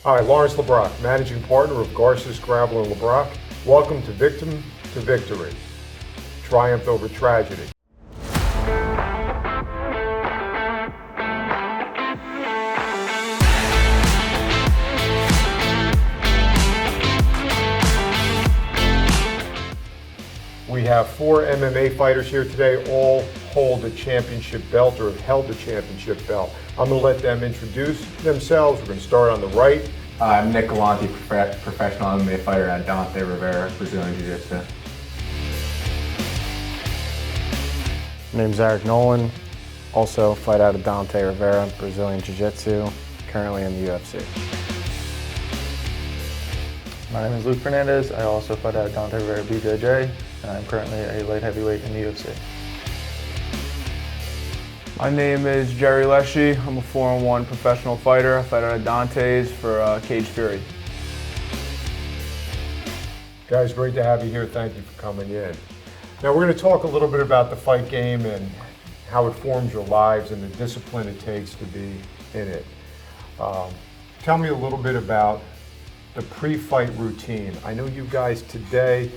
Hi, Lawrence LeBrocq, Managing Partner of Garces, Grabler LeBrocq. Welcome to Victim to Victory, Triumph over Tragedy. We have 4 MMA fighters here today, all hold a championship belt or have held the championship belt. I'm going to let them introduce themselves. We're going to start on the right. I'm Nick Galanti, professional MMA fighter at Dante Rivera Brazilian Jiu-Jitsu. My name's Nolan, also fight out of Dante Rivera Brazilian Jiu-Jitsu, currently in the UFC. My name is Luke Fernandez. I also fight out of Dante Rivera BJJ, and I'm currently a light heavyweight in the UFC. My name is Lleshi. I'm a 4-on-1 professional fighter. I fight out of Dante's for Cage Fury. Guys, great to have you here. Thank you for coming in. Now we're going to talk a little bit about the fight game and how it forms your lives and the discipline it takes to be in it. Tell me a little bit about the pre-fight routine. I know you guys today,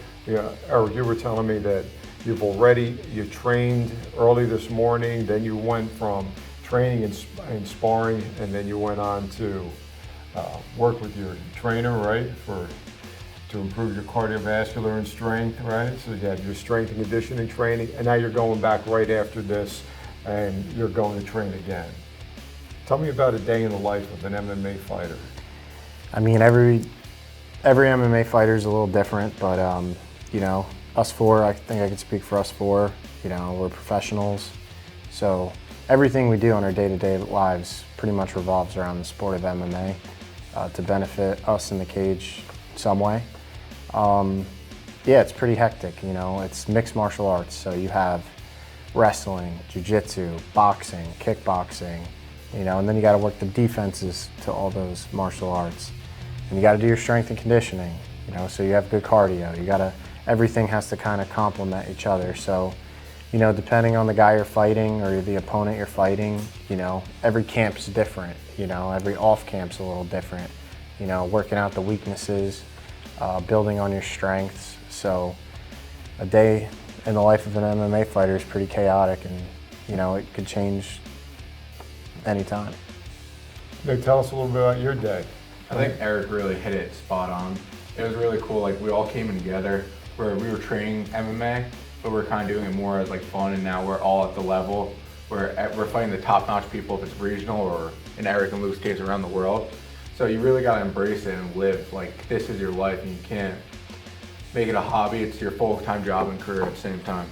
or you were telling me that you trained early this morning, then you went from training and sparring, and then you went on to work with your trainer, right, to improve your cardiovascular and strength, right? So you had your strength and conditioning training, and now you're going back right after this, and you're going to train again. Tell me about a day in the life of an MMA fighter. I mean, every MMA fighter is a little different, but us 4, I think I can speak for us 4, we're professionals. So everything we do in our day-to-day lives pretty much revolves around the sport of MMA to benefit us in the cage some way. Yeah, it's pretty hectic, it's mixed martial arts. So you have wrestling, jiu-jitsu, boxing, kickboxing, and then you gotta work the defenses to all those martial arts. And you gotta do your strength and conditioning, so you have good cardio. Everything has to kind of complement each other. So, depending on the guy you're fighting or the opponent you're fighting, every camp's different, every off camp's a little different, working out the weaknesses, building on your strengths. So a day in the life of an MMA fighter is pretty chaotic, and, it could change anytime. Nick, tell us a little bit about your day. I think Eric really hit it spot on. It was really cool, we all came in together where we were training MMA, but we're kind of doing it more as fun, and now we're all at the level where we're fighting the top-notch people, if it's regional or in Eric and Luke's case around the world. So you really got to embrace it and live this is your life, and you can't make it a hobby. It's your full-time job and career at the same time.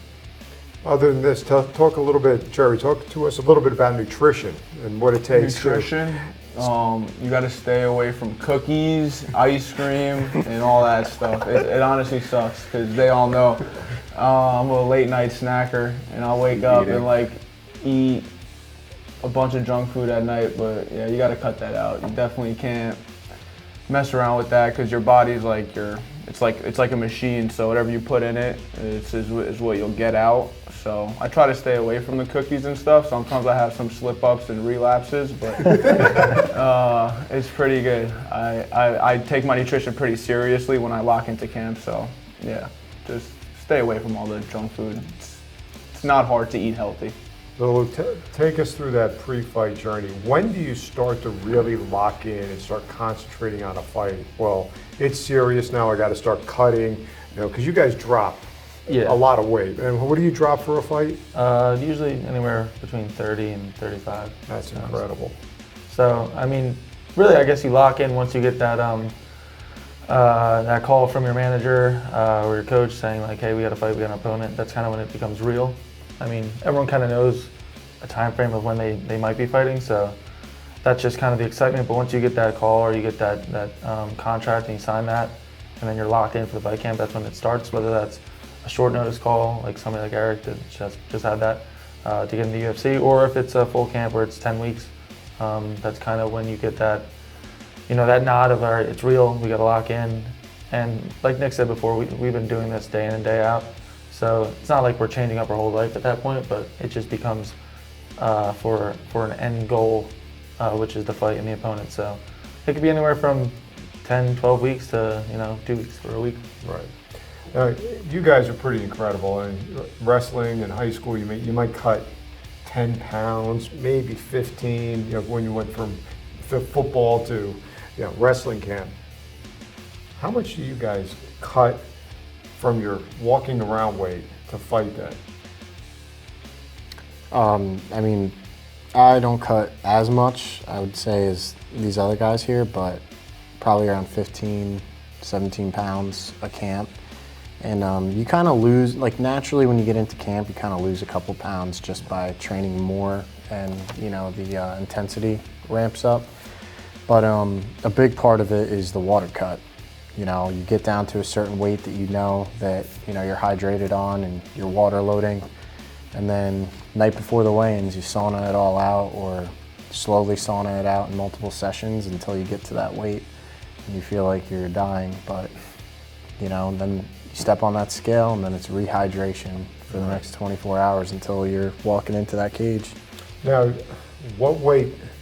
Other than this, talk a little bit, Jerry, talk to us a little bit about nutrition and what it takes. Nutrition? You got to stay away from cookies, ice cream, and all that stuff. It honestly sucks because they all know I'm a late night snacker, and I'll wake up and eat a bunch of junk food at night. But yeah, you got to cut that out. You definitely can't mess around with that because your body's it's like a machine. So whatever you put in it is what you'll get out. So I try to stay away from the cookies and stuff. Sometimes I have some slip-ups and relapses, but it's pretty good. I take my nutrition pretty seriously when I lock into camp. So yeah, just stay away from all the junk food. It's not hard to eat healthy. So take us through that pre-fight journey. When do you start to really lock in and start concentrating on a fight? Well, it's serious now, I got to start cutting, because you guys drop a lot of weight. And what do you drop for a fight? Usually anywhere between 30 and 35. That's incredible. So, I mean, really, I guess you lock in once you get that that call from your manager or your coach saying hey, we got to fight, we got an opponent. That's kind of when it becomes real. I mean, everyone kind of knows a time frame of when they might be fighting, so that's just kind of the excitement. But once you get that call or you get that contract and you sign that, and then you're locked in for the fight camp, that's when it starts, whether that's a short notice call, like somebody like Eric that just had that to get in the UFC, or if it's a full camp where it's 10 weeks, that's kind of when you get that, that nod of, all right, it's real, we got to lock in. And like Nick said before, we've been doing this day in and day out. So it's not like we're changing up our whole life at that point, but it just becomes for an end goal, which is the fight and the opponent. So it could be anywhere from 10, 12 weeks to 2 weeks or a week. Right. Now, you guys are pretty incredible. And wrestling in high school, you might cut 10 pounds, maybe 15. When you went from football to wrestling camp. How much do you guys cut from your walking around weight to fight that? I mean, I don't cut as much, I would say, as these other guys here, but probably around 15, 17 pounds a camp. And you kind of lose, like naturally when you get into camp, you kind of lose a couple pounds just by training more, and the intensity ramps up. But a big part of it is the water cut. You get down to a certain weight that that you're hydrated on and you're water loading. And then night before the weigh-ins, you sauna it all out, or slowly sauna it out in multiple sessions until you get to that weight and you feel like you're dying. But then you step on that scale and then it's rehydration for the next 24 hours until you're walking into that cage. Now,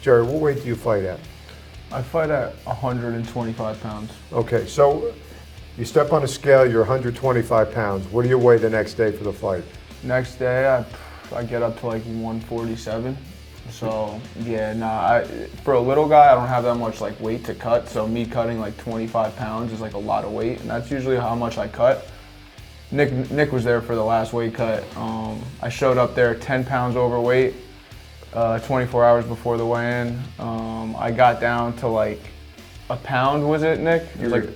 Jerry, what weight do you fight at? I fight at 125 pounds. Okay, so you step on a scale, you're 125 pounds. What do you weigh the next day for the fight? Next day, I get up to like 147. So yeah, for a little guy, I don't have that much like weight to cut. So me cutting like 25 pounds is like a lot of weight, and that's usually how much I cut. Nick was there for the last weight cut. I showed up there 10 pounds overweight, 24 hours before the weigh-in. I got down to like a pound, was it, Nick? You were like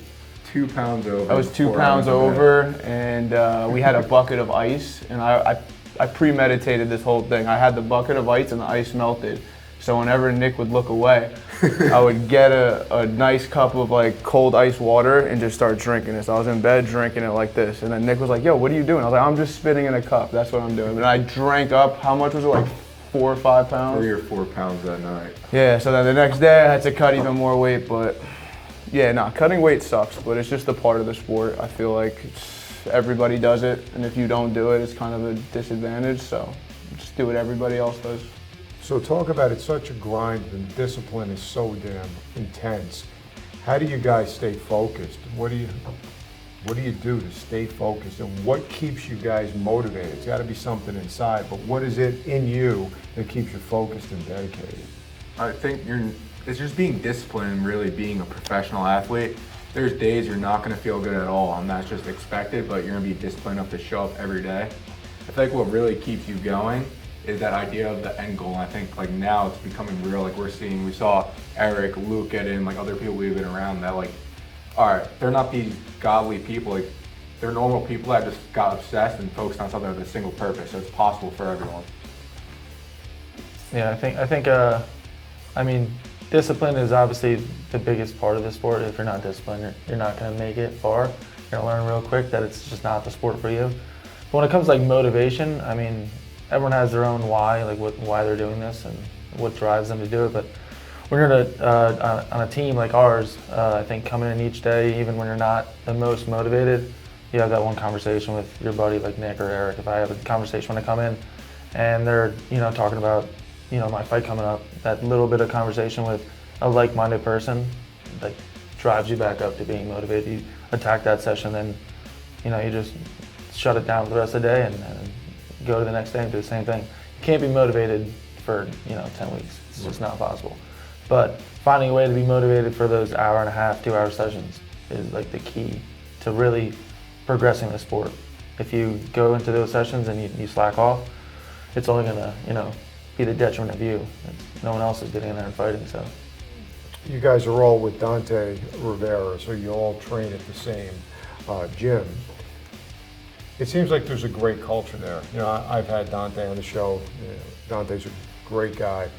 2 pounds over. I was 2 pounds over, and we had a bucket of ice, and I premeditated this whole thing. I had the bucket of ice and the ice melted. So whenever Nick would look away, I would get a nice cup of like cold ice water and just start drinking it. So I was in bed drinking it like this. And then Nick was like, yo, what are you doing? I was like, I'm just spitting in a cup. That's what I'm doing. And I drank up, how much was it, like 4 or 5 pounds? 3 or 4 pounds that night. Yeah, so then the next day I had to cut even more weight. But yeah, cutting weight sucks, but it's just a part of the sport. I feel like everybody does it, and if you don't do it, it's kind of a disadvantage, so just do what everybody else does. So talk about it's such a grind, and discipline is so damn intense. How do you guys stay focused? What do you do to stay focused, and what keeps you guys motivated? It's got to be something inside, but what is it in you that keeps you focused and dedicated? I think it's just being disciplined and really being a professional athlete. There's days you're not going to feel good at all, and that's just expected, but you're going to be disciplined enough to show up every day. I think what really keeps you going is that idea of the end goal. And I think like now it's becoming real. Like we saw Eric, Luke get in, like other people we've been around that like, all right, they're not these godly people. Like they're normal people that just got obsessed and focused on something with a single purpose. So it's possible for everyone. Yeah, I mean, discipline is obviously the biggest part of the sport. If you're not disciplined, you're not going to make it far. You're going to learn real quick that it's just not the sport for you. But when it comes to like motivation, I mean, everyone has their own why, like why they're doing this and what drives them to do it. But when you're on a team like ours, I think coming in each day, even when you're not the most motivated, you have that one conversation with your buddy like Nick or Eric. If I have a conversation when I come in and they're talking about my fight coming up, that little bit of conversation with a like-minded person like drives you back up to being motivated. You attack that session, then you just shut it down for the rest of the day and go to the next day and do the same thing. You can't be motivated for 10 weeks. It's just not possible. But finding a way to be motivated for those hour and a half, 2 hour sessions is like the key to really progressing the sport. If you go into those sessions and you slack off, it's only gonna be the detriment of you. No one else is getting in there and fighting. So You guys are all with Dante Rivera, so you all train at the same gym. It seems like there's a great culture there. I've had Dante on the show. Dante's a great guy.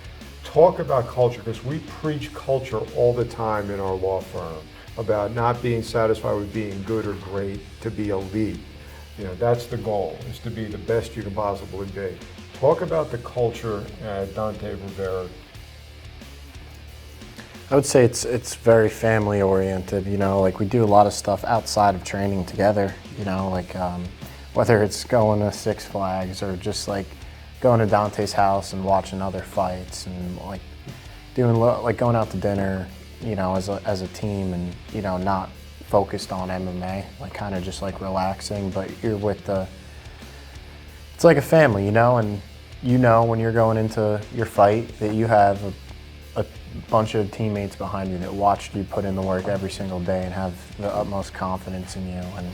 Talk about culture, because we preach culture all the time in our law firm about not being satisfied with being good or great, to be elite. That's the goal, is to be the best you can possibly be. Talk about the culture at Dante Rivera. I would say it's very family oriented. Like we do a lot of stuff outside of training together. Whether it's going to Six Flags or just like going to Dante's house and watching other fights and like doing like going out to dinner. you know, as a team, and you know, not focused on MMA, like kind of just like relaxing, but you're with it's like a family, you know, and you know when you're going into your fight that you have a bunch of teammates behind you that watched you put in the work every single day and have the utmost confidence in you, and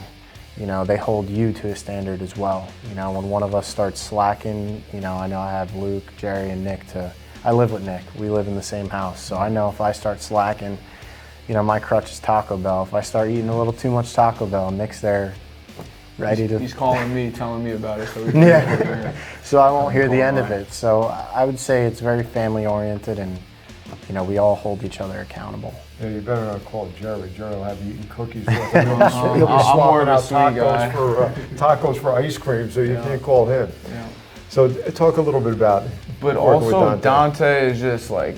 you know, they hold you to a standard as well. You know, when one of us starts slacking, you know I have Luke, Jerry, and Nick I live with Nick. We live in the same house, so I know if I start slacking, you know, my crutch is Taco Bell. If I start eating a little too much Taco Bell, Nick's there ready to... He's calling me, telling me about it, so we can yeah. So I won't hear the end of it. So I would say it's very family oriented, and you know, we all hold each other accountable. Yeah, you better not call Jerry. Jerry will have you eating cookies with him. He'll be I'm more swapping of a out sweet guy. tacos for ice cream, so you Yeah. can't call him. Yeah. So talk a little bit about But working with also, Dante is just like,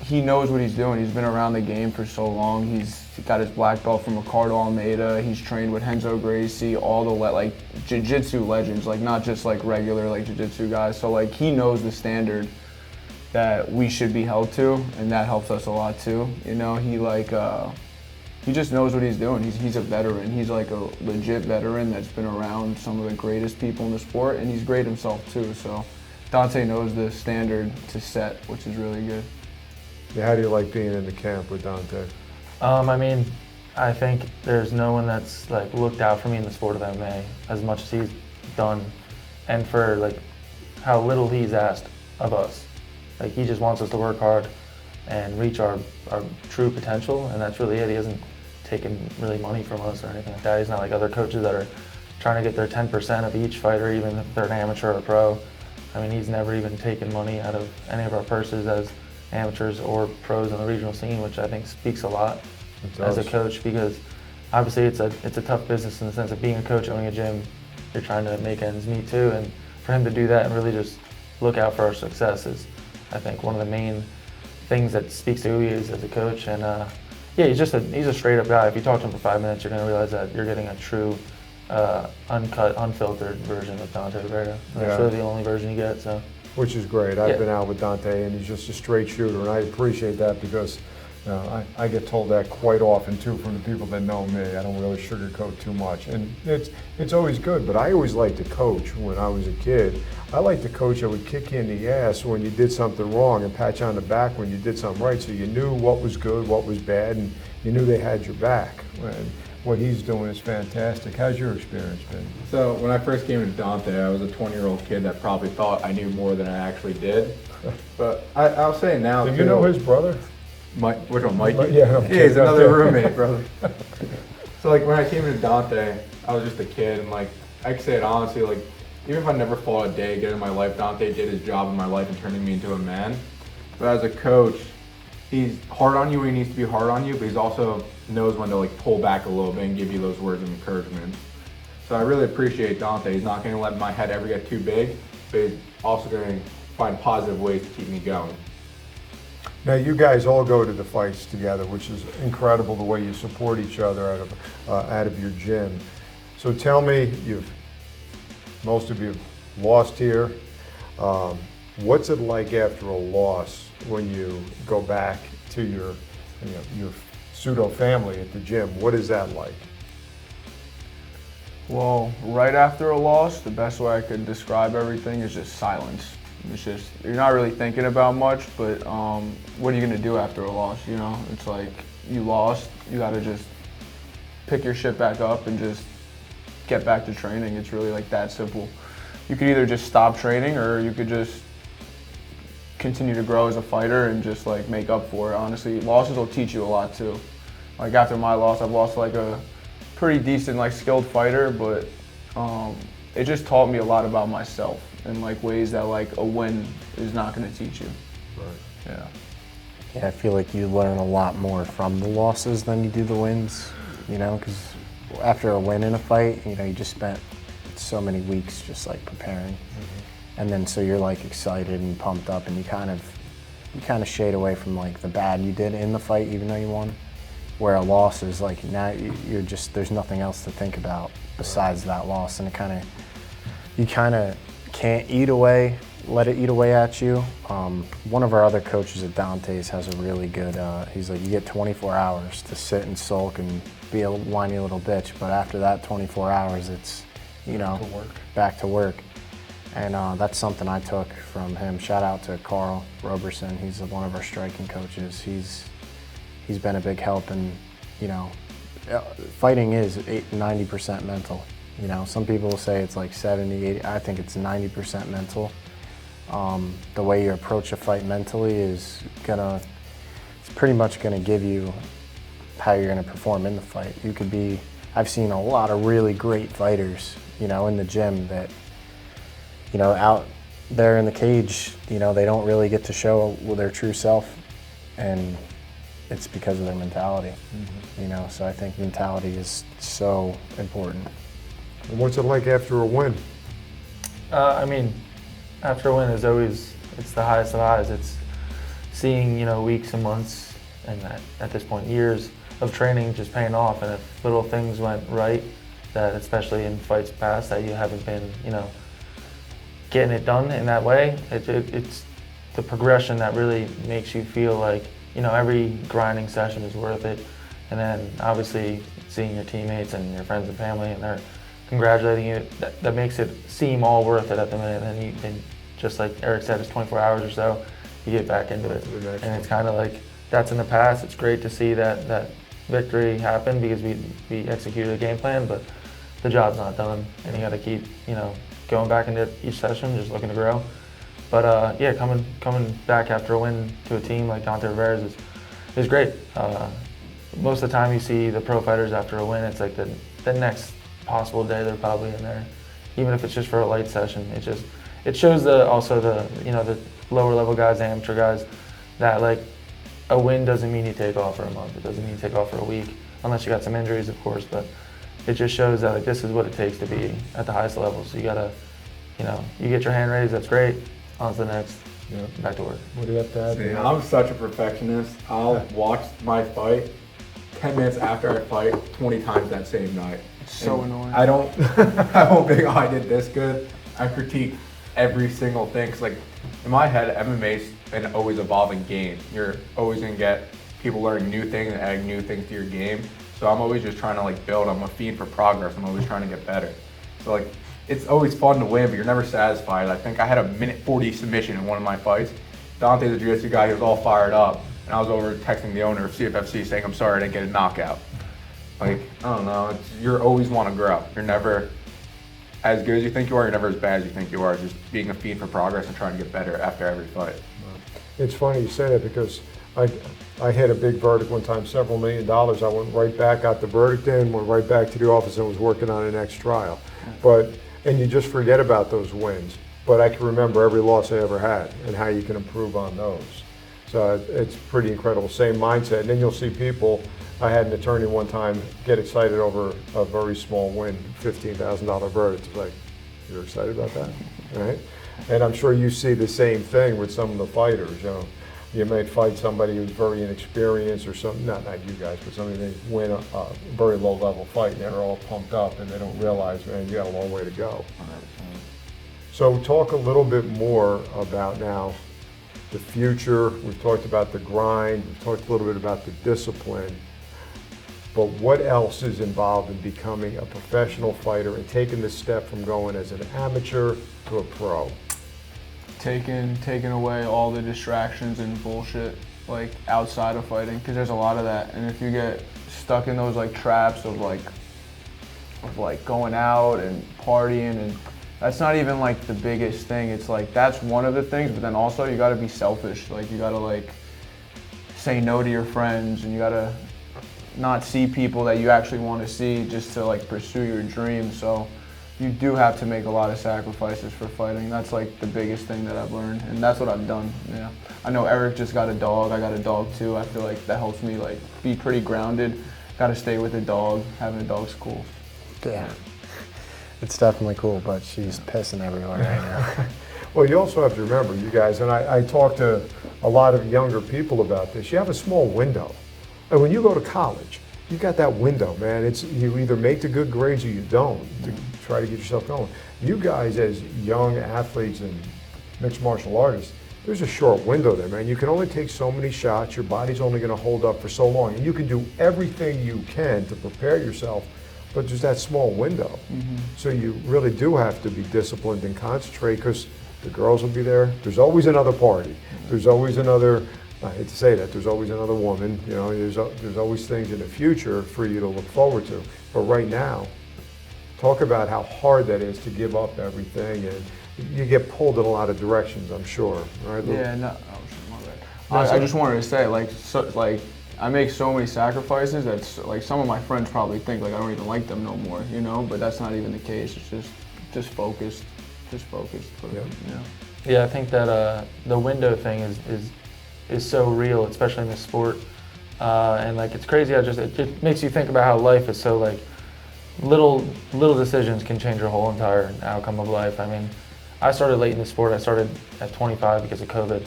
he knows what he's doing. He's been around the game for so long. He's got his black belt from Ricardo Almeida. He's trained with Renzo Gracie, all the jiu-jitsu legends, like not just like regular like jiu-jitsu guys. So like he knows the standard that we should be held to, and that helps us a lot too. You know, he just knows what he's doing. He's a veteran. He's like a legit veteran that's been around some of the greatest people in the sport, and he's great himself too. So Dante knows the standard to set, which is really good. Yeah, how do you like being in the camp with Dante? I mean, I think there's no one that's like looked out for me in the sport of MMA as much as he's done, and for like how little he's asked of us. Like he just wants us to work hard and reach our true potential, and that's really it. He hasn't taken really money from us or anything like that. He's not like other coaches that are trying to get their 10% of each fighter, even if they're an amateur or a pro. I mean, he's never even taken money out of any of our purses as amateurs or pros in the regional scene, which I think speaks a lot as a coach, because obviously it's a tough business in the sense of being a coach, owning a gym. You're trying to make ends meet too, and for him to do that and really just look out for our success is, I think, one of the main things that speaks to who he is as a coach. And yeah, he's a straight up guy. If you talk to him for 5 minutes, you're going to realize that you're getting a true uncut, unfiltered version of Dante Rivera. That's really the only version you get. So. Which is great. I've been out with Dante, and he's just a straight shooter, and I appreciate that because I get told that quite often too from the people that know me. I don't really sugarcoat too much, and it's always good. But I always liked to coach when I was a kid. I liked to coach that would kick you in the ass when you did something wrong and pat you on the back when you did something right, so you knew what was good, what was bad, and you knew they had your back. And what he's doing is fantastic. How's your experience been? So when I first came to Dante, I was a 20-year-old kid that probably thought I knew more than I actually did. But I'll say now, Do you know his brother? Which one, Mikey? Yeah, He's another roommate, brother. So like when I came to Dante, I was just a kid, and like I can say it honestly, like even if I never fought a day again in my life, Dante did his job in my life in turning me into a man. But as a coach, he's hard on you when he needs to be hard on you, but he's also knows when to like pull back a little bit and give you those words of encouragement. So I really appreciate Dante. He's not going to let my head ever get too big, but he's also going to find positive ways to keep me going. Now you guys all go to the fights together, which is incredible the way you support each other out of your gym. So tell me, most of you have lost here. What's it like after a loss when you go back to your pseudo family at the gym? What is that like? Well, right after a loss, the best way I could describe everything is just silence. It's just, you're not really thinking about much, but what are you gonna do after a loss, you know? It's like, you lost, you gotta just pick your shit back up and just get back to training. It's really like that simple. You could either just stop training, or you could just continue to grow as a fighter and just like make up for it. Honestly, losses will teach you a lot too. Like after my loss, I've lost like a pretty decent, like skilled fighter, but it just taught me a lot about myself in like ways that like a win is not going to teach you. Right. Yeah. Yeah, I feel like you learn a lot more from the losses than you do the wins, you know, because after a win in a fight, you know, you just spent so many weeks just like preparing. And then so you're like excited and pumped up, and you kind of shade away from like the bad you did in the fight, even though you won. Where a loss is like, now you're just, there's nothing else to think about besides that loss, and you kind of can't eat away let it eat away at you. One of our other coaches at Dante's has a really good, he's like, you get 24 hours to sit and sulk and be a whiny little bitch, but after that 24 hours, it's, you know, back to work. And that's something I took from him. Shout out to Carl Roberson. He's one of our striking coaches. He's been a big help, and you know, fighting is 90% mental. You know, some people will say it's like 70, 80. I think it's 90% mental. The way you approach a fight mentally is it's pretty much gonna give you how you're gonna perform in the fight. You could be, I've seen a lot of really great fighters, you know, in the gym that, you know, out there in the cage, you know, they don't really get to show their true self, and it's because of their mentality. You know, so I think mentality is so important. And what's it like after a win? I mean, after a win is always, it's the highest of highs. It's seeing, you know, weeks and months, and at this point, years of training just paying off. And if little things went right, that especially in fights past that you haven't been, you know, getting it done in that way, it's the progression that really makes you feel like, you know, every grinding session is worth it. And then obviously seeing your teammates and your friends and family, and they're congratulating you, that makes it seem all worth it at the minute. And then just like Eric said, it's 24 hours or so, you get back into it. And it's kind of like, that's in the past. It's great to see that victory happen because we executed a game plan, but the job's not done, and you got to keep, you know, going back into each session, just looking to grow. But yeah, coming back after a win to a team like Dante Rivera's is great. Most of the time you see the pro fighters after a win, it's like the next possible day they're probably in there, even if it's just for a light session. It shows also the you know, the lower level guys, the amateur guys, that like a win doesn't mean you take off for a month. It doesn't mean you take off for a week, unless you got some injuries, of course. But it just shows that like this is what it takes to be at the highest level. So you gotta, you know, you get your hand raised, that's great. On to the next, back to work. What do you have to add? See, I'm such a perfectionist. I'll watch my fight 10 minutes after I fight 20 times that same night. It's so annoying. I don't think, oh, I did this good. I critique every single thing, because like in my head, MMA's an always evolving game. You're always gonna get people learning new things and adding new things to your game. So I'm always just trying to like build. I'm a fiend for progress. I'm always trying to get better. So like, it's always fun to win, but you're never satisfied. I think I had a minute 40 submission in one of my fights. Dante's a jiu-jitsu guy, he was all fired up. And I was over texting the owner of CFFC saying, I'm sorry I didn't get a knockout. Like, I don't know, you always want to grow. You're never as good as you think you are, you're never as bad as you think you are. Just being a fiend for progress and trying to get better after every fight. It's funny you say that, because I had a big verdict one time, several $1 million. I went right back, got the verdict in, went right back to the office and was working on the next trial. And you just forget about those wins. But I can remember every loss I ever had and how you can improve on those. So it's pretty incredible, same mindset. And then you'll see people, I had an attorney one time get excited over a very small win, $15,000 verdict. It's like, you're excited about that, right? And I'm sure you see the same thing with some of the fighters. You know, you might fight somebody who's very inexperienced or something, not you guys, but somebody they win a very low level fight and they're all pumped up and they don't realize, man, you got a long way to go. So talk a little bit more about now the future. We've talked about the grind, we've talked a little bit about the discipline, but what else is involved in becoming a professional fighter and taking this step from going as an amateur to a pro? Taking away all the distractions and bullshit like outside of fighting, because there's a lot of that. And if you get stuck in those like traps of like going out and partying, and that's not even like the biggest thing. It's like that's one of the things, but then also you got to be selfish. Like you got to like say no to your friends, and you got to not see people that you actually want to see just to like pursue your dream. So you do have to make a lot of sacrifices for fighting. That's like the biggest thing that I've learned, and that's what I've done. Yeah, I know Eric just got a dog. I got a dog too. I feel like that helps me like be pretty grounded. Got to stay with a dog. Having a dog's cool. Yeah, it's definitely cool, but she's pissing everywhere right now. Well, you also have to remember, you guys, and I talk to a lot of younger people about this. You have a small window, and when you go to college, you got that window, man. It's you either make the good grades or you don't to try to get yourself going. You guys, as young athletes and mixed martial artist, there's a short window there, man. You can only take so many shots. Your body's only going to hold up for so long. And you can do everything you can to prepare yourself, but there's that small window. So you really do have to be disciplined and concentrate, because the girls will be there. There's always another party. There's always another, I hate to say that, there's always another woman. You know, there's always things in the future for you to look forward to. But right now, talk about how hard that is to give up everything, and you get pulled in a lot of directions, I'm sure. Right, Luke? Yeah, no, oh, shit, my bad. I just wanted to say, like, I make so many sacrifices that, like, some of my friends probably think, like, I don't even like them no more, you know? But that's not even the case. It's just focused. Just focused. But, Yeah. You know. Yeah, I think that the window thing is so real, especially in this sport. And like, it's crazy how it makes you think about how life is so, like, little decisions can change your whole entire outcome of life. I mean, I started late in the sport. I started at 25 because of COVID.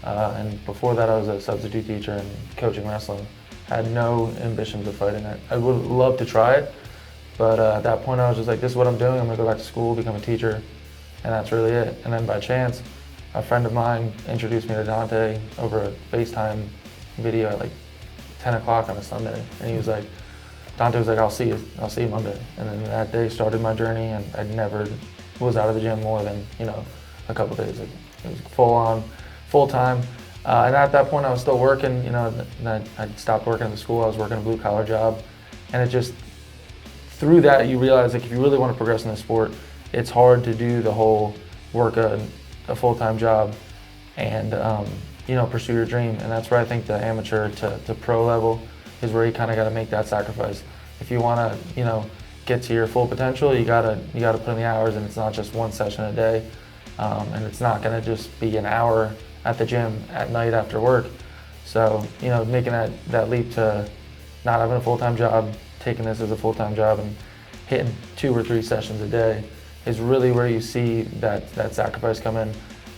And before that, I was a substitute teacher and coaching wrestling. I had no ambitions of fighting. I would love to try it, but at that point, I was just like, this is what I'm doing. I'm gonna go back to school, become a teacher, and that's really it. And then by chance, a friend of mine introduced me to Dante over a FaceTime video at like 10 o'clock on a Sunday. And he was like, Dante was like, I'll see you Monday. And then that day started my journey, and I never was out of the gym more than, you know, a couple days. Like, it was full time. And at that point I was still working, you know, I stopped working at the school. I was working a blue collar job. And it just, through that you realize, like, if you really want to progress in the sport, it's hard to do the whole work a full-time job and, you know, pursue your dream. And that's where I think the amateur to pro level is where you kind of got to make that sacrifice. If you want to, you know, get to your full potential, you gotta put in the hours, and it's not just one session a day. And it's not gonna just be an hour at the gym at night after work. So, you know, making that leap to not having a full-time job, taking this as a full-time job and hitting 2 or 3 sessions a day is really where you see that sacrifice come in.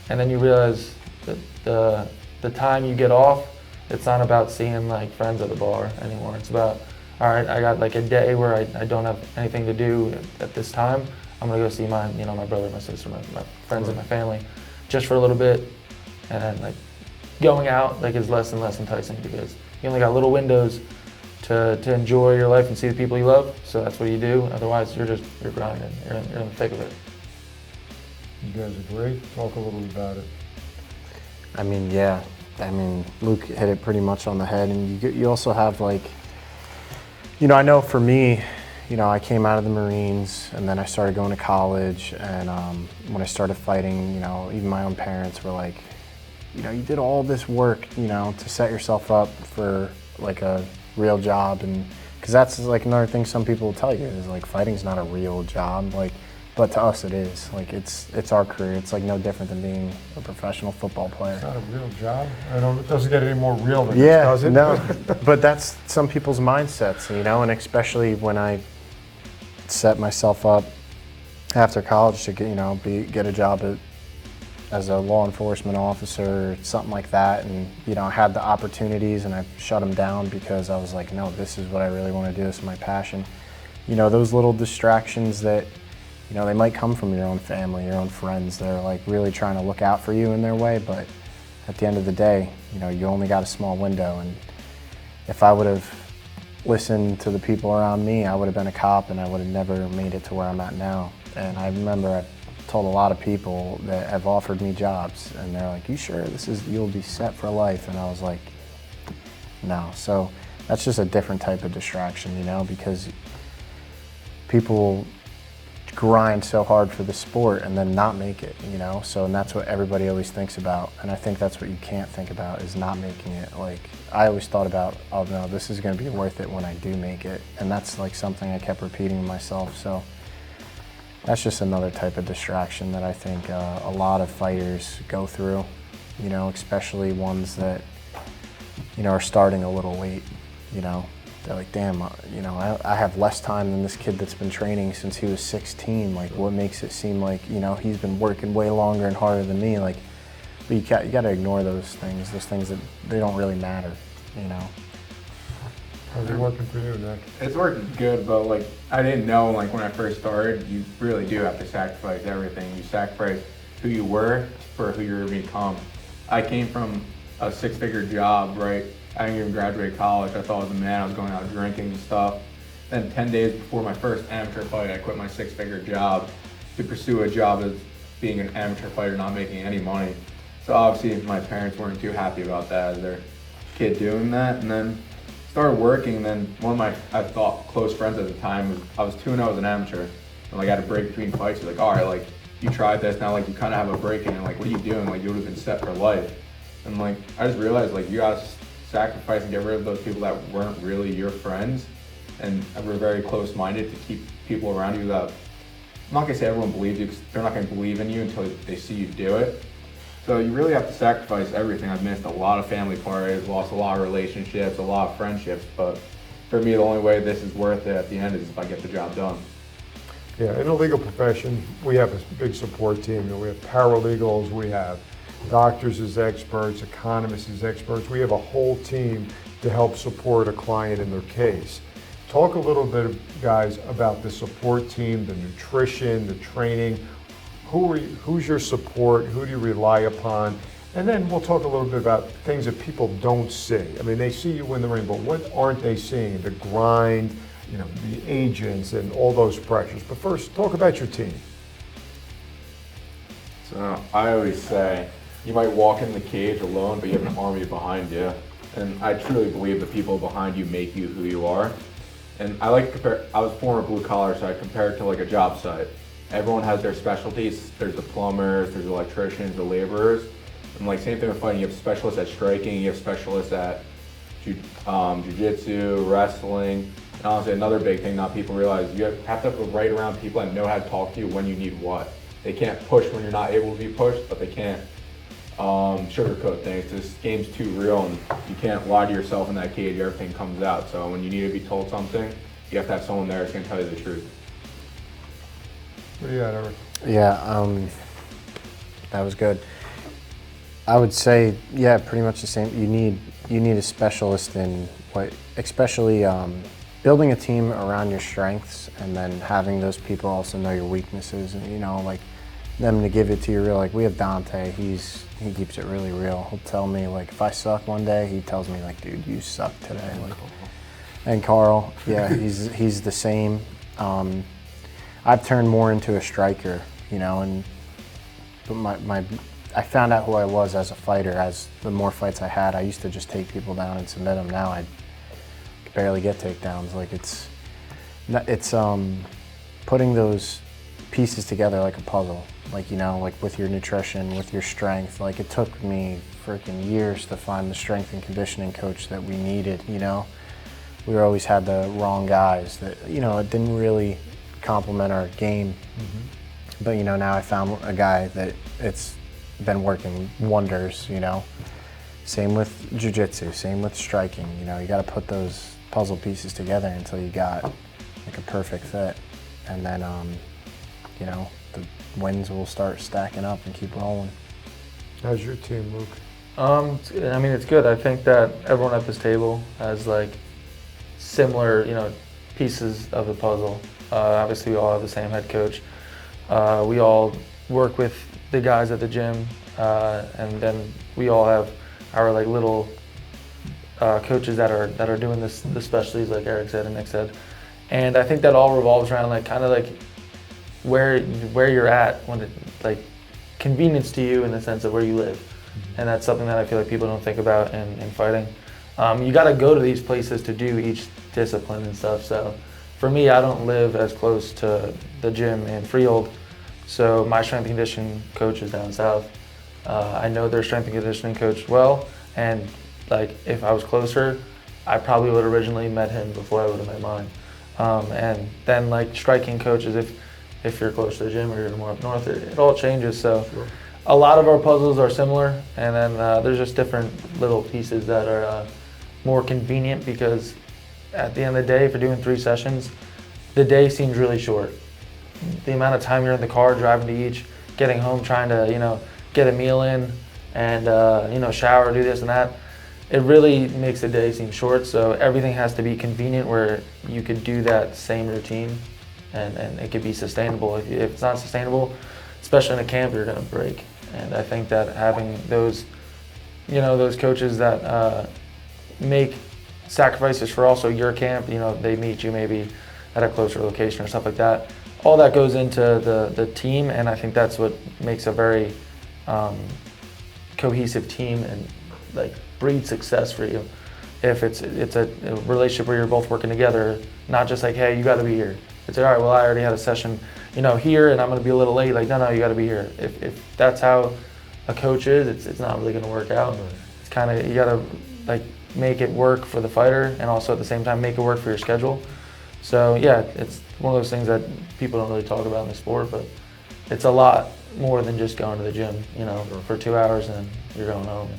And then you realize that the time you get off, it's not about seeing like friends at the bar anymore. It's about, all right, I got like a day where I don't have anything to do at this time. I'm gonna go see my brother, my sister, my friends and my family, just for a little bit. And then, like, going out, like, is less and less enticing because you only got little windows to enjoy your life and see the people you love. So that's what you do. Otherwise, you're grinding. You're in the thick of it. You guys agree? Talk a little bit about it. I mean, yeah. I mean, Luke hit it pretty much on the head. And you also have, like, you know, I know for me, you know, I came out of the Marines and then I started going to college. And when I started fighting, you know, even my own parents were like, you know, you did all this work, you know, to set yourself up for like a real job. And because that's like another thing some people will tell you is like fighting's not a real job, like, but to us it is. Like it's our career. It's like no different than being a professional football player. It's not a real job. It doesn't get any more real than yeah, this, does it? No, but that's some people's mindsets, you know, and especially when I set myself up after college to get a job as a law enforcement officer or something like that, and you know, I had the opportunities and I shut them down because I was like, no, this is what I really want to do. This is my passion. You know, those little distractions that, you know, they might come from your own family, your own friends. They're like really trying to look out for you in their way, but at the end of the day, you know, you only got a small window. And if I would have listened to the people around me, I would have been a cop and I would have never made it to where I'm at now. And I remember I told a lot of people that have offered me jobs and they're like, you sure you'll be set for life? And I was like, no. So that's just a different type of distraction, you know, because people grind so hard for the sport and then not make it, you know. So, and that's what everybody always thinks about, and I think that's what you can't think about is not making it. Like, I always thought about, oh no, this is going to be worth it when I do make it, and that's like something I kept repeating to myself. So that's just another type of distraction that I think a lot of fighters go through, you know, especially ones that, you know, are starting a little late, you know. They're like, damn, you know, I have less time than this kid that's been training since he was 16. Like, what makes it seem like, you know, he's been working way longer and harder than me? Like, but you got to ignore those things that they don't really matter, you know. How's it working for you, Nick? It's working good, but like I didn't know, like when I first started, you really do have to sacrifice everything. You sacrifice who you were for who you're become. I came from a 6-figure job, right? I didn't even graduate college. I thought I was a man. I was going out drinking and stuff. Then 10 days before my first amateur fight, I quit my 6-figure job to pursue a job as being an amateur fighter, not making any money. So obviously my parents weren't too happy about that as their kid doing that. And then started working, and then one of my, I thought, close friends at the time, I was 2-0 as an amateur. And like I had a break between fights. He's like, all right, like you tried this, now like you kind of have a break in, and like what are you doing? Like you would have been set for life. And like I just realized like you gotta sacrifice and get rid of those people that weren't really your friends and were very close-minded to keep people around you that, I'm not gonna say everyone believes you, because they're not gonna believe in you until they see you do it. So you really have to sacrifice everything. I've missed a lot of family parties, lost a lot of relationships, a lot of friendships, but for me, the only way this is worth it at the end is if I get the job done. Yeah, in the legal profession, we have a big support team. We have paralegals, we have doctors as experts, economists as experts. We have a whole team to help support a client in their case. Talk a little bit, guys, about the support team, the nutrition, the training. Who's your support? Who do you rely upon? And then we'll talk a little bit about things that people don't see. I mean, they see you in the ring, but what aren't they seeing? The grind, you know, the agents and all those pressures. But first, talk about your team. So I always say, you might walk in the cage alone, but you have an army behind you. And I truly believe the people behind you make you who you are. And I like to compare, I was former blue collar, so I compare it to like a job site. Everyone has their specialties. There's the plumbers, there's the electricians, the laborers. And like same thing with fighting, you have specialists at striking, you have specialists at jiu-jitsu, wrestling. And honestly, another big thing not people realize, you have to have the right around people that know how to talk to you when you need what. They can't push when you're not able to be pushed, but they can't sugarcoat things. This game's too real and you can't lie to yourself in that cage, everything comes out. So when you need to be told something, you have to have someone there that's gonna tell you the truth. What do you got, Eric? Yeah, that was good. I would say, yeah, pretty much the same. You need a specialist in what, especially building a team around your strengths, and then having those people also know your weaknesses, and you know, like them to give it to you real. Like we have Dante, he keeps it really real. He'll tell me like if I suck one day, he tells me like, dude, you suck today. Like, and Carl, yeah, he's the same. I've turned more into a striker, you know, and but I found out who I was as a fighter. As the more fights I had, I used to just take people down and submit them. Now I could barely get takedowns. Like it's putting those pieces together like a puzzle. Like, you know, like with your nutrition, with your strength. Like it took me freaking years to find the strength and conditioning coach that we needed, you know. We always had the wrong guys that, you know, it didn't really complement our game. Mm-hmm. But, you know, now I found a guy that it's been working wonders, you know. Same with jiu-jitsu, same with striking, you know. You got to put those puzzle pieces together until you got like a perfect fit. And then, you know, the wins will start stacking up and keep rolling. How's your team, Luke? I mean, it's good. I think that everyone at this table has like similar, you know, pieces of the puzzle. Obviously, we all have the same head coach. We all work with the guys at the gym, and then we all have our like little coaches that are doing the specialties, like Eric said and Nick said. And I think that all revolves around like kind of like where you're at when it like convenience to you in the sense of where you live. And that's something that I feel like people don't think about in fighting. You got to go to these places to do each discipline and stuff. So for me, I don't live as close to the gym in Freehold, so my strength and conditioning coach is down south. I know their strength and conditioning coach well, and like if I was closer, I probably would have originally met him before I would have met mine. And then like striking coaches, if you're close to the gym or you're more up north, it all changes. So sure. A lot of our puzzles are similar, and then there's just different little pieces that are more convenient, because at the end of the day, if you're doing 3 sessions, the day seems really short. The amount of time you're in the car driving to each, getting home, trying to, you know, get a meal in and, you know, shower, do this and that, it really makes the day seem short. So everything has to be convenient where you could do that same routine and it could be sustainable. If it's not sustainable, it's especially in a camp, you're going to break. And I think that having those, those coaches that make sacrifices for also your camp, they meet you maybe at a closer location or stuff like that. All that goes into the team, and I think that's what makes a very cohesive team and like breed success for you. If it's a relationship where you're both working together, not just like, hey, you got to be here. It's all right, well, I already had a session, here, and I'm going to be a little late. Like, no, you got to be here. If that's how a coach is, it's not really going to work out. It's kind of, you got to like make it work for the fighter, and also at the same time make it work for your schedule. So yeah, it's one of those things that people don't really talk about in the sport, but it's a lot more than just going to the gym, for 2 hours and then you're going home.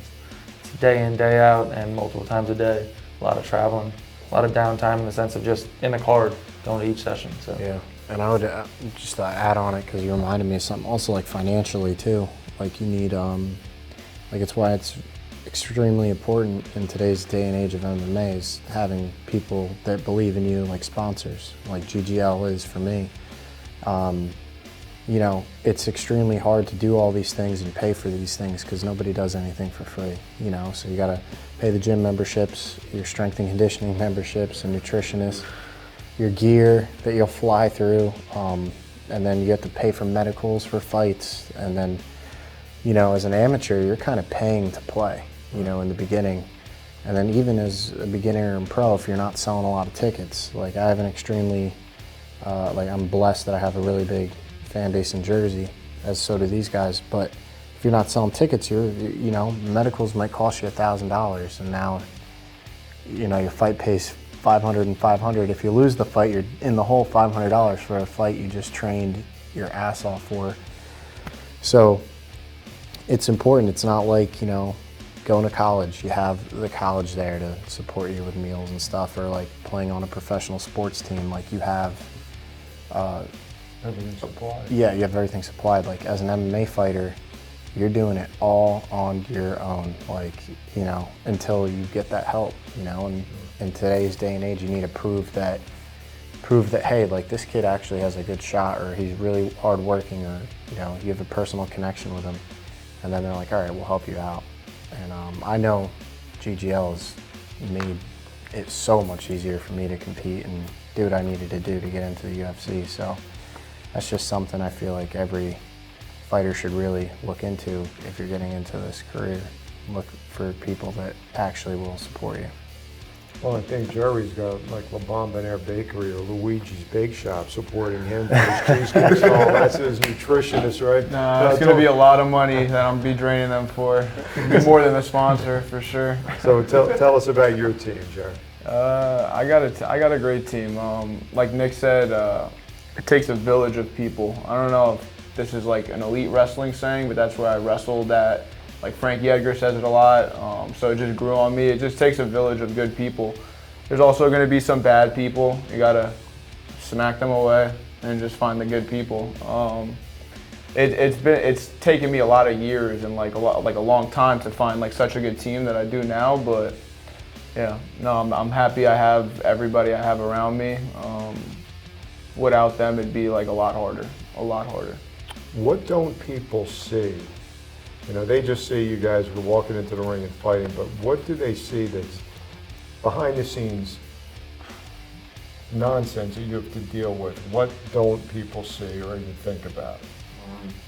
It's day in, day out, and multiple times a day. A lot of traveling, a lot of downtime in the sense of just in the car going to each session. So yeah, and I would just add on it because you reminded me of something. Also, like financially too. Like you need, it's why it's extremely important in today's day and age of MMA is having people that believe in you, like sponsors, like GGL is for me. It's extremely hard to do all these things and pay for these things because nobody does anything for free, so you gotta pay the gym memberships, your strength and conditioning memberships, and nutritionists, your gear that you'll fly through, and then you have to pay for medicals for fights, and then, as an amateur, you're kind of paying to play, in the beginning. And then even as a beginner and pro, if you're not selling a lot of tickets, like I have an extremely, I'm blessed that I have a really big fan base in Jersey, as so do these guys, but if you're not selling tickets, medicals might cost you $1,000, and now, your fight pays $500 and $500. If you lose the fight, you're in the hole $500 for a fight you just trained your ass off for. So it's important. It's not like, going to college. You have the college there to support you with meals and stuff, or like playing on a professional sports team, like you have everything supplied. Yeah, you have everything supplied. Like as an MMA fighter, you're doing it all on your own, until you get that help, and in today's day and age, you need to prove that, hey, like this kid actually has a good shot, or he's really hardworking, or, you have a personal connection with him. And then they're like, all right, we'll help you out. And I know GGL has made it so much easier for me to compete and do what I needed to do to get into the UFC. So that's just something I feel like every fighter should really look into if you're getting into this career. Look for people that actually will support you. Well, I think Jerry's got like La Bombonera Bakery or Luigi's Bake Shop supporting him for his cheesecake stall. That's his nutritionist, right? No, it's going to be a lot of money that I'm be draining them for. It'll be more than a sponsor, for sure. So tell us about your team, Jerry. I got a great team. Like Nick said, it takes a village of people. I don't know if this is like an elite wrestling saying, but that's where I wrestled at. Like Frankie Edgar says it a lot, so it just grew on me. It just takes a village of good people. There's also going to be some bad people. You got to smack them away and just find the good people. It's taken me a lot of years and like a long time to find like such a good team that I do now. But yeah, no, I'm happy I have everybody I have around me. Without them, it'd be like a lot harder. What don't people see? They just see you guys walking into the ring and fighting, but what do they see that's behind the scenes nonsense that you have to deal with? What don't people see or even think about?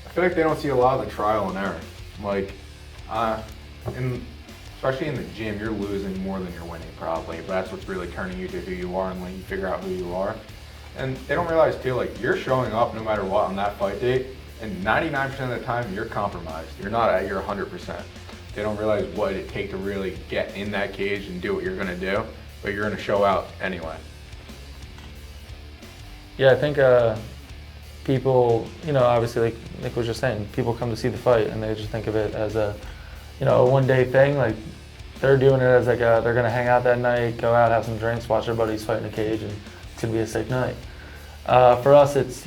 I feel like they don't see a lot of the trial and error. Like, especially in the gym, you're losing more than you're winning probably, but that's what's really turning you to who you are and letting you figure out who you are. And they don't realize too, like you're showing up no matter what on that fight date, and 99% of the time you're compromised. You're not at your 100%. They don't realize what it takes to really get in that cage and do what you're gonna do, but you're gonna show out anyway. Yeah, I think people, obviously like Nick was just saying, people come to see the fight and they just think of it as a one-day thing. Like they're doing it as like they're gonna hang out that night, go out, have some drinks, watch their buddies fight in a cage, and it's gonna be a sick night. For us, it's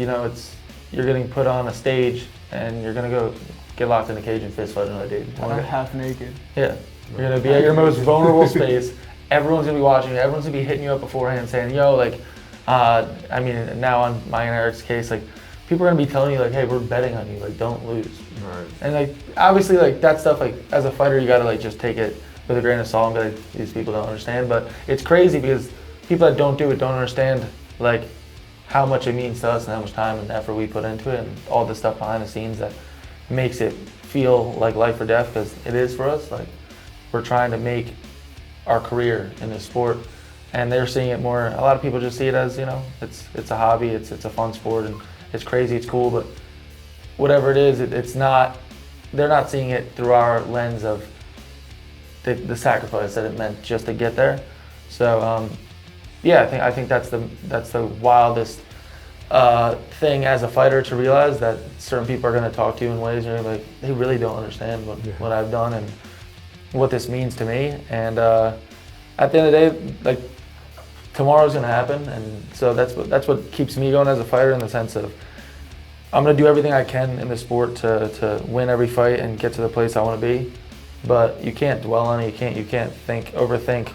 you're getting put on a stage and you're gonna go get locked in a cage and fist fight another dude. Half naked. Yeah, you're gonna be at your most vulnerable space. Everyone's gonna be watching you. Everyone's gonna be hitting you up beforehand, saying, "Yo, like." Now on my and Eric's case, like people are gonna be telling you like, hey, we're betting on you, like don't lose. Right. And like obviously like that stuff, like as a fighter you gotta like just take it with a grain of salt and be like, these people don't understand. But it's crazy because people that don't do it don't understand like how much it means to us and how much time and effort we put into it and all the stuff behind the scenes that makes it feel like life or death, because it is for us. Like we're trying to make our career in this sport, and they're seeing it more. A lot of people just see it as, you know, it's a hobby, it's a fun sport, and it's crazy, it's cool, but whatever it is, it's not. They're not seeing it through our lens of the sacrifice that it meant just to get there. So yeah, I think that's the wildest thing as a fighter, to realize that certain people are going to talk to you in ways you're like, they really don't understand what I've done and what this means to me. And at the end of the day, like tomorrow's going to happen, and so that's what keeps me going as a fighter, in the sense of I'm going to do everything I can in the sport to win every fight and get to the place I want to be. But you can't dwell on it. You can't overthink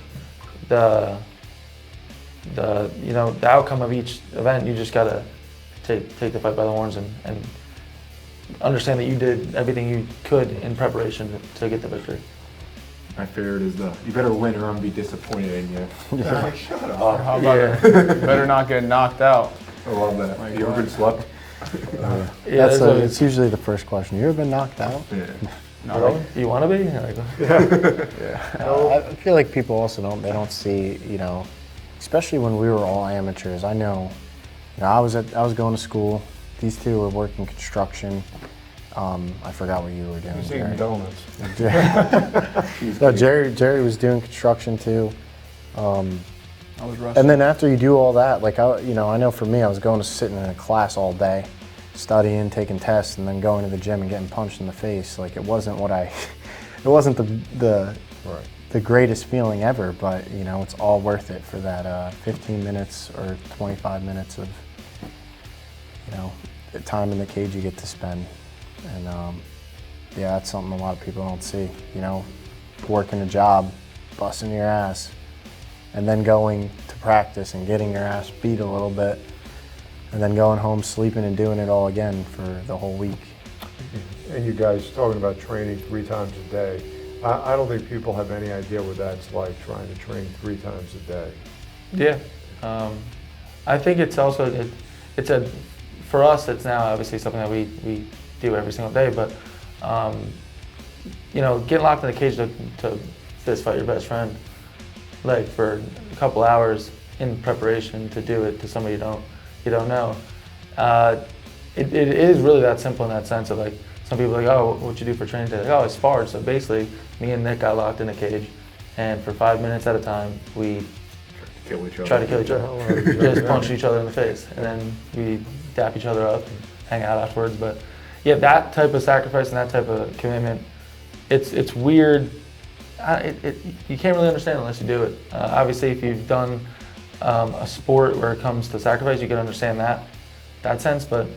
the outcome of each event. You just gotta take the fight by the horns and understand that you did everything you could in preparation to get the victory. My favorite is you better win or I'm be disappointed in you. Yeah. Shut up. Or how about better not get knocked out? I love that. Like, you ever been slept? Yeah, It's usually the first question. You ever been knocked out? Yeah. No. You want to be? Like, I feel like people also don't see, you know, especially when we were all amateurs. I know, you know, I was going to school. These two were working construction. I forgot what you were doing. He's eating donuts. No, Jerry was doing construction too. I was wrestling. And then after you do all that, like I know for me, I was going to sitting in a class all day, studying, taking tests, and then going to the gym and getting punched in the face. Like it wasn't it wasn't the greatest feeling ever, but you know, it's all worth it for that 15 minutes or 25 minutes of, you know, the time in the cage you get to spend. And yeah, that's something a lot of people don't see. You know, working a job, busting your ass, and then going to practice and getting your ass beat a little bit, and then going home, sleeping, and doing it all again for the whole week. And you guys talking about training 3 times a day. I don't think people have any idea what that's like, trying to train 3 times a day. yeah, I think it's also for us, it's now obviously something that we do every single day. But you know, getting locked in the cage to fist fight your best friend, like for a couple hours in preparation to do it to somebody you don't know. It is really that simple in that sense of like, some people are like, oh, what'd you do for training today? Like, oh, I sparred. So basically, me and Nick got locked in a cage, and for 5 minutes at a time, we try to kill each other. Just punch each other in the face, and then we dap each other up and hang out afterwards. But yeah, that type of sacrifice and that type of commitment, it's weird. You can't really understand unless you do it. Obviously, if you've done a sport where it comes to sacrifice, you can understand that sense. But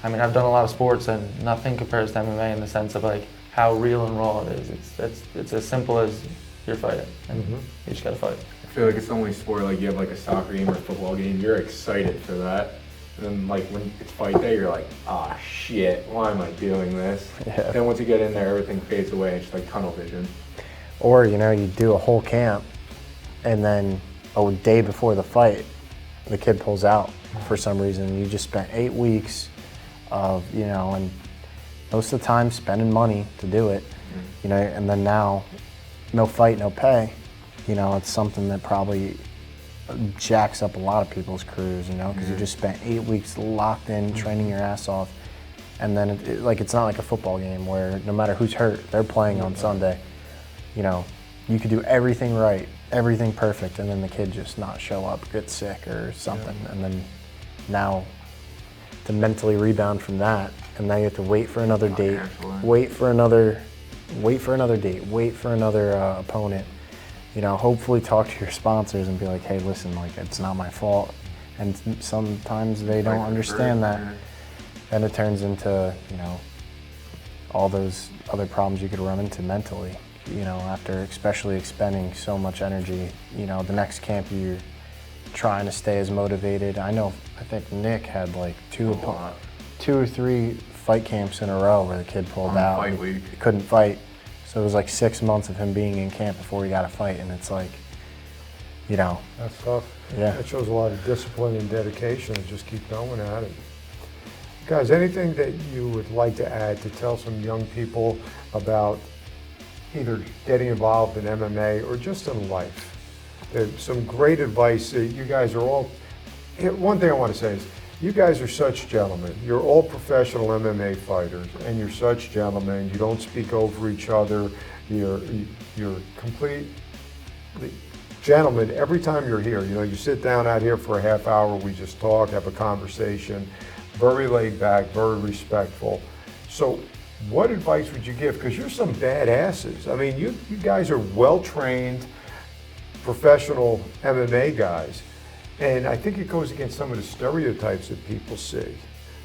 I mean, I've done a lot of sports, and nothing compares to MMA in the sense of like how real and raw it is. It's as simple as you're fighting, and you just gotta fight. I feel like it's the only sport, like you have like a soccer game or a football game, you're excited for that. And then like when it's fight day, you're like, ah, shit, why am I doing this? Yeah. Then once you get in there, everything fades away. It's just like tunnel vision. Or, you know, you do a whole camp, and then a day before the fight, the kid pulls out for some reason. You just spent 8 weeks of, you know, and most of the time spending money to do it, you know, and then now, no fight, no pay. You know, it's something that probably jacks up a lot of people's careers, you know, because you just spent 8 weeks locked in, training your ass off. And then, it's not like a football game where no matter who's hurt, they're playing on Sunday. You know, you could do everything right, everything perfect, and then the kid just not show up, get sick or something. And then now to mentally rebound from that, and now you have to wait for another date, wait for another date, wait for another opponent. You know, hopefully talk to your sponsors and be like, hey, listen, like, it's not my fault. And sometimes they don't understand that. Then it turns into, you know, all those other problems you could run into mentally, you know, after especially expending so much energy. You know, the next camp you're trying to stay as motivated. I think Nick had like two 2 or 3 fight camps in a row where the kid pulled out. Fight and week. he couldn't fight. So it was like 6 months of him being in camp before he got a fight, and it's like, you know. That's tough. Yeah. That shows a lot of discipline and dedication to just keep going at it. Guys, anything that you would like to add to tell some young people about either getting involved in MMA or just in life? There's some great advice. You guys are all, one thing I want to say is, you guys are such gentlemen. You're all professional MMA fighters, and you're such gentlemen. You don't speak over each other. You're complete gentlemen every time you're here. You know, you sit down out here for a half hour, we just talk, have a conversation, very laid back, very respectful. So what advice would you give? Because you're some badasses. I mean, you guys are well-trained, professional MMA guys. And I think it goes against some of the stereotypes that people see.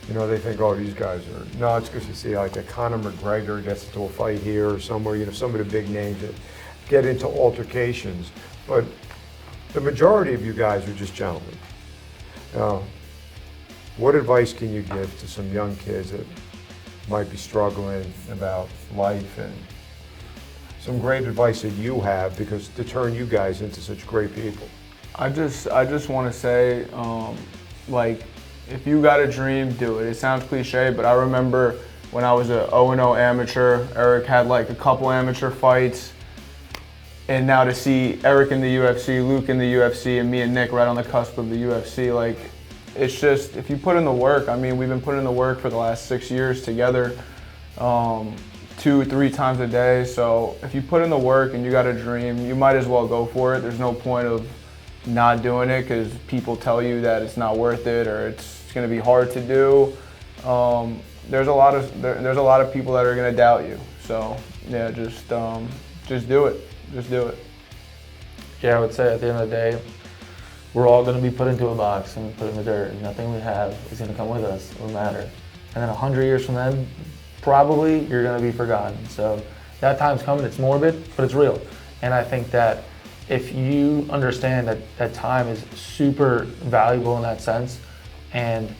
You know, they think, oh, these guys are nuts, because you see like a Conor McGregor gets into a fight here or somewhere, you know, some of the big names that get into altercations. But the majority of you guys are just gentlemen. What advice can you give to some young kids that might be struggling about life, and some great advice that you have, because to turn you guys into such great people? I just want to say, like, if you got a dream, do it. It sounds cliche, but I remember when I was a 0-0 amateur, Eric had like a couple amateur fights, and now to see Eric in the UFC, Luke in the UFC, and me and Nick right on the cusp of the UFC, like, it's just, if you put in the work, I mean, we've been putting in the work for the last 6 years together, 2 or 3 times a day. So if you put in the work and you got a dream, you might as well go for it. There's no point of not doing it because people tell you that it's not worth it or it's going to be hard to do. There's a lot of people that are going to doubt you. So yeah, just do it. Just do it. Yeah, I would say at the end of the day, we're all going to be put into a box and put in the dirt. Nothing we have is going to come with us. It will matter. And then 100 years from then, probably you're going to be forgotten. So that time's coming. It's morbid, but it's real. And I think that if you understand that time is super valuable in that sense, and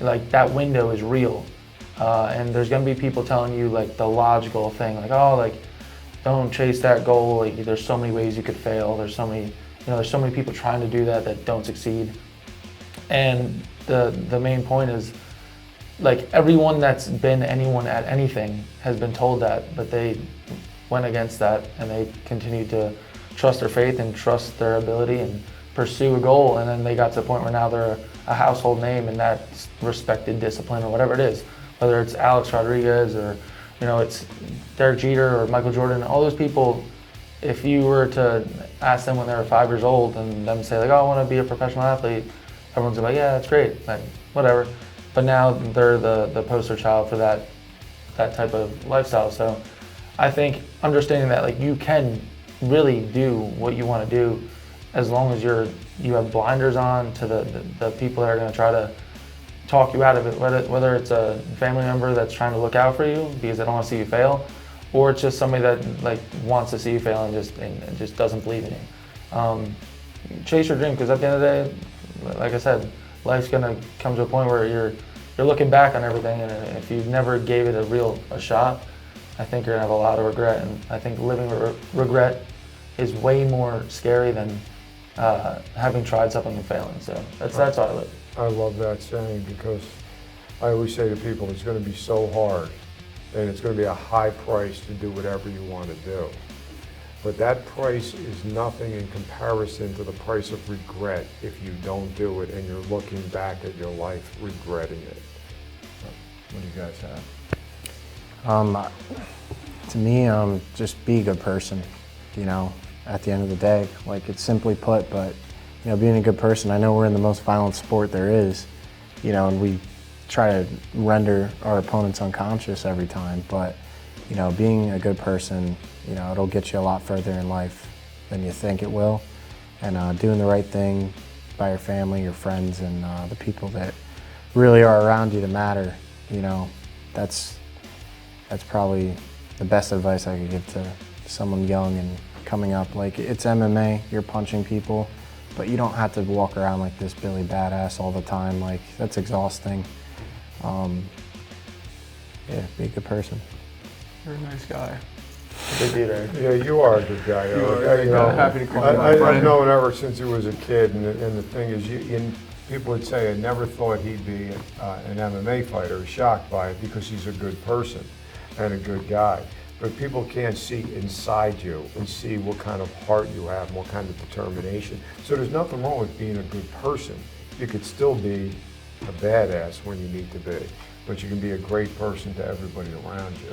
like that window is real, and there's going to be people telling you like the logical thing, like, oh, like, don't chase that goal. Like, there's so many ways you could fail. There's so many, there's so many people trying to do that don't succeed. And the main point is, like, everyone that's been anyone at anything has been told that, but they went against that and they continued to trust their faith and trust their ability and pursue a goal. And then they got to the point where now they're a household name in that respected discipline or whatever it is, whether it's Alex Rodriguez or, it's Derek Jeter or Michael Jordan. All those people, if you were to ask them when they were 5 years old and them say like, oh, I want to be a professional athlete, everyone's like, yeah, that's great, like, whatever. But now they're the poster child for that type of lifestyle. So I think understanding that, like, you can really do what you want to do as long as you have blinders on to the people that are going to try to talk you out of it, whether it's a family member that's trying to look out for you because they don't want to see you fail, or it's just somebody that like wants to see you fail and just doesn't believe in you. Chase your dream, because at the end of the day, like I said, life's gonna come to a point where you're looking back on everything, and if you never gave it a shot, I think you're gonna have a lot of regret. And I think living with regret is way more scary than having tried something and failing. So that's how I live. I love that saying, because I always say to people, it's going to be so hard and it's going to be a high price to do whatever you want to do. But that price is nothing in comparison to the price of regret if you don't do it and you're looking back at your life regretting it. What do you guys have? To me, just be a good person, at the end of the day. Like, it's simply put, but being a good person, I know we're in the most violent sport there is, and we try to render our opponents unconscious every time, but, being a good person, it'll get you a lot further in life than you think it will. And doing the right thing by your family, your friends, and the people that really are around you that matter, that's probably the best advice I could give to someone young and coming up. Like, it's MMA, you're punching people, but you don't have to walk around like this Billy Badass all the time. Like, that's exhausting. Yeah, be a good person. You're a nice guy. Big eater. Yeah, you are a good guy. You are a good guy. Happy to call you my I've friend. known ever since he was a kid, and the thing is, people would say, I never thought he'd be an MMA fighter, shocked by it, because he's a good person and a good guy. But people can't see inside you and see what kind of heart you have and what kind of determination. So there's nothing wrong with being a good person. You could still be a badass when you need to be, but you can be a great person to everybody around you.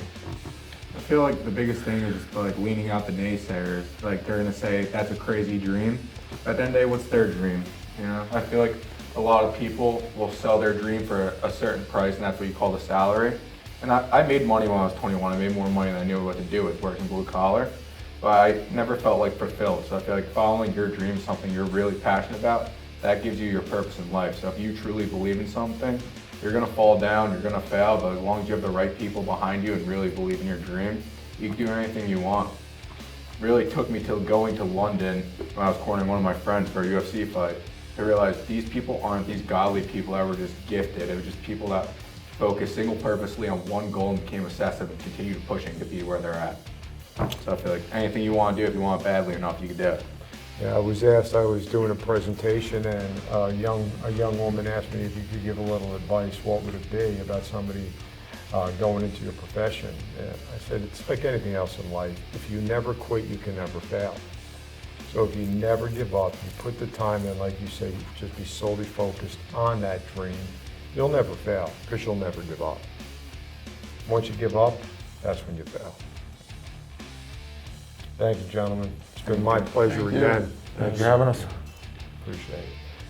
I feel like the biggest thing is like leaning out the naysayers. Like they're gonna say that's a crazy dream. But at the end of the day, what's their dream? You know, I feel like a lot of people will sell their dream for a certain price, and that's what you call the salary. And I made money when I was 21. I made more money than I knew what to do with, working blue collar. But I never felt like fulfilled. So I feel like following your dream is something you're really passionate about. That gives you your purpose in life. So if you truly believe in something, you're gonna fall down, you're gonna fail, but as long as you have the right people behind you and really believe in your dream, you can do anything you want. It really took me till going to London when I was cornering one of my friends for a UFC fight to realize these people aren't these godly people that were just gifted. It was just people that focused single-purposely on one goal and became obsessive and continued pushing to be where they're at. So I feel like anything you want to do, if you want it badly enough, you can do it. Yeah, I was asked, I was doing a presentation, and a young woman asked me if you could give a little advice, what would it be about somebody going into your profession? And I said, it's like anything else in life. If you never quit, you can never fail. So if you never give up, you put the time in, like you say, just be solely focused on that dream, you'll never fail, because you'll never give up. Once you give up, that's when you fail. Thank you, gentlemen. It's been my pleasure again. Thanks for having us. Appreciate it.